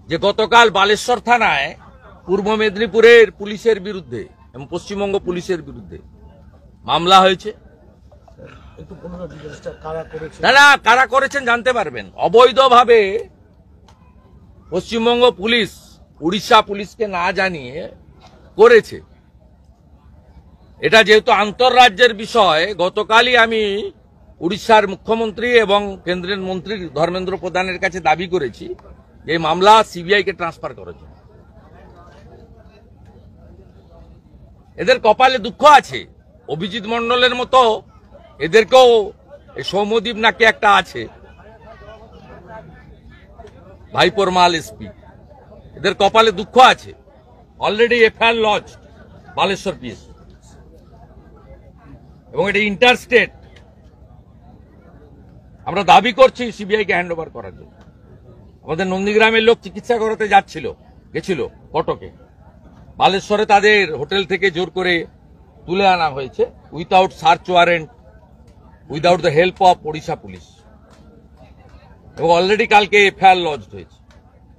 যে গতকাল বালেশ্বর থানায় পূর্ব মেদিনীপুরের পুলিশের বিরুদ্ধে এবং পশ্চিমবঙ্গ পুলিশের বিরুদ্ধে মামলা হয়েছে। না কারা করেছেন জানতে পারবেন। অবৈধভাবে পশ্চিমবঙ্গ পুলিশ উড়িষ্যা পুলিশকে না জানিয়ে করেছে। এটা যেহেতু আন্তঃরাজ্যের বিষয়, গতকালই আমি উড়িষ্যার মুখ্যমন্ত্রী এবং কেন্দ্রের মন্ত্রী ধর্মেন্দ্র প্রধানের কাছে দাবি করেছি যে এই মামলা সিবিআই কে ট্রান্সফার করেছে। এদের কপালে দুঃখ আছে, অভিজিৎ মন্ডলের মতো এদেরকেও সৌম্যদীপ নাকি একটা আছে, ভাইপোর মাল এসপি, এদের কপালে দুঃখ আছে। Already FIR lodged Baleshwar PS এবং এটা ইন্টারস্টেট। আমরা দাবি করছি সিবিআই কে হ্যান্ড ওভার করার জন্য। আমাদের নন্দীগ্রামের লোক চিকিৎসা করাতে গেছিল কটকে, বালেশ্বরে তাদের হোটেল থেকে জোর করে তুলে আনা হয়েছে without search warrant, without the help of Odisha police. এবং অলরেডি কালকে এফআইআর লজ হয়েছে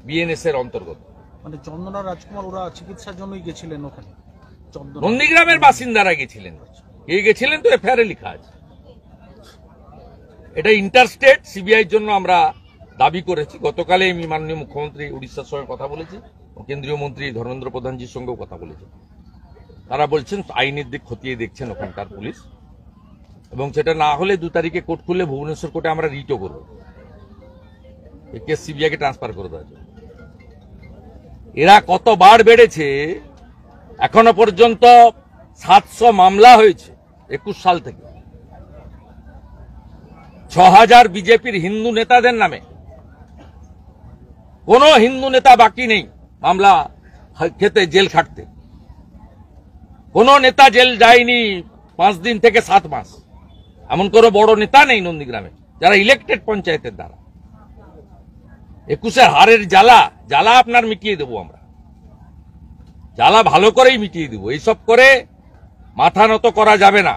বিএনএস এর অন্তর্গত। মানে চন্দনা রাজকুমার ওরা চিকিৎসার জন্যই গেছিলেন ওখানে, নন্দীগ্রামের বাসিন্দারা গেছিলেন, গেছিলেন তো এফআইআর লেখা আছে। এটা ইন্টারস্টেট, সিবিআইর জন্য আমরা দাবি করেছি। গতকালে আমি মাননীয় মুখ্যমন্ত্রী উড়িষ্যার সঙ্গে কথা বলেছি, কেন্দ্রীয় মন্ত্রী ধর্মেন্দ্র প্রধানজির সঙ্গেও কথা বলেছি। তারা বলছেন আইনের দিক খতিয়ে দেখছেন ওখানকার পুলিশ, এবং সেটা না হলে 2 তারিখে কোর্ট খুললে ভুবনেশ্বর কোর্টে আমরা রিটও করব, এই কেস সিবিআই কে ট্রান্সফার করে দেওয়ার জন্য। এরা কতবার বেড়েছে, এখনো পর্যন্ত 700 মামলা হয়েছে 21 সাল থেকে। 6000 বিজেপির হিন্দু নেতাদের নামে। কোন হিন্দু নেতা বাকি নেই মামলা খেতে, জেল খাটতে। কোন নেতা জেল যায়নি 5 দিন থেকে 7 মাস। এমন কোনো বড় নেতা নেই নন্দীগ্রামে যারা ইলেক্টেড পঞ্চায়েতের দ্বারা। 21-এর হারের জ্বালা আপনার মিটিয়ে দেবো আমরা, জ্বালা ভালো করেই মিটিয়ে দেবো। এইসব করে মাথা নত করা যাবে না।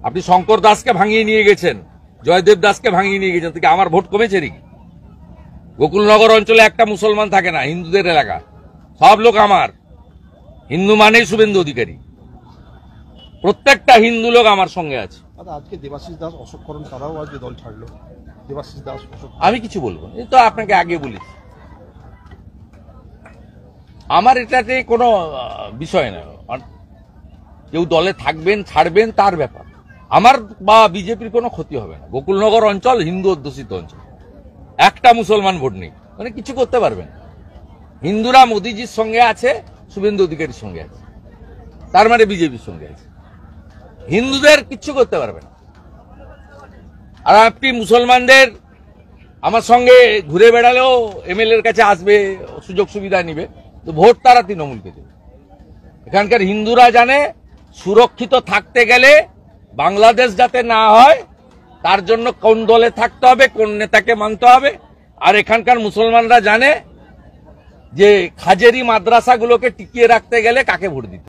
আপনি শঙ্কর দাসকে ভাঙিয়ে নিয়ে গেছেন, জয়দেব দাসকে ভাঙিয়ে নিয়ে গেছেন, থেকে আমার ভোট কমেছে নাকি? গোকুলনগর অঞ্চলে একটা মুসলমান থাকে না, হিন্দুদের এলাকা, সব লোক আমার। হিন্দু মানেই শুভেন্দু অধিকারী, প্রত্যেকটা হিন্দু লোক আমার সঙ্গে আছে। আজকে দেবাশিস দাস, অশোক করণ তারাও আজকে দল ছাড়লো। দেবাশিস দাস, আমি কিছু বলবো, এই তো আপনাকে আগে বলেছি, আমার এটাতে কোনো বিষয় না। কেউ দলে থাকবেন ছাড়বেন তার ব্যাপার, আমার বা বিজেপির কোনো ক্ষতি হবে না। গোকুলনগর অঞ্চল হিন্দু অধ্যুষিত অঞ্চল, একটা মুসলমান ভোট নেই, মানে কিছু করতে পারবেন। হিন্দুরা মোদিজির সঙ্গে আছে, শুভেন্দু অধিকারীর সঙ্গে আছে, তার মানে বিজেপির সঙ্গে আছে। হিন্দুদের কিচ্ছু করতে পারবে না। আর আপনি মুসলমানদের আমার সঙ্গে ঘুরে বেড়ালেও এমএলএর কাছে আসবে, সুযোগ সুবিধা নিবে, তো ভোট তারা তৃণমূলকে দেবে। এখানকার হিন্দুরা জানে সুরক্ষিত থাকতে গেলে বাংলাদেশ যাতে না হয় তার জন্য কোন দলে থাকতে হবে, কোন নেতাকে মানতে হবে। আর এখানকার মুসলমানরা জানে যে খাজেরি মাদ্রাসাগুলোকে টিকিয়ে রাখতে গেলে কাকে ভোট দিতে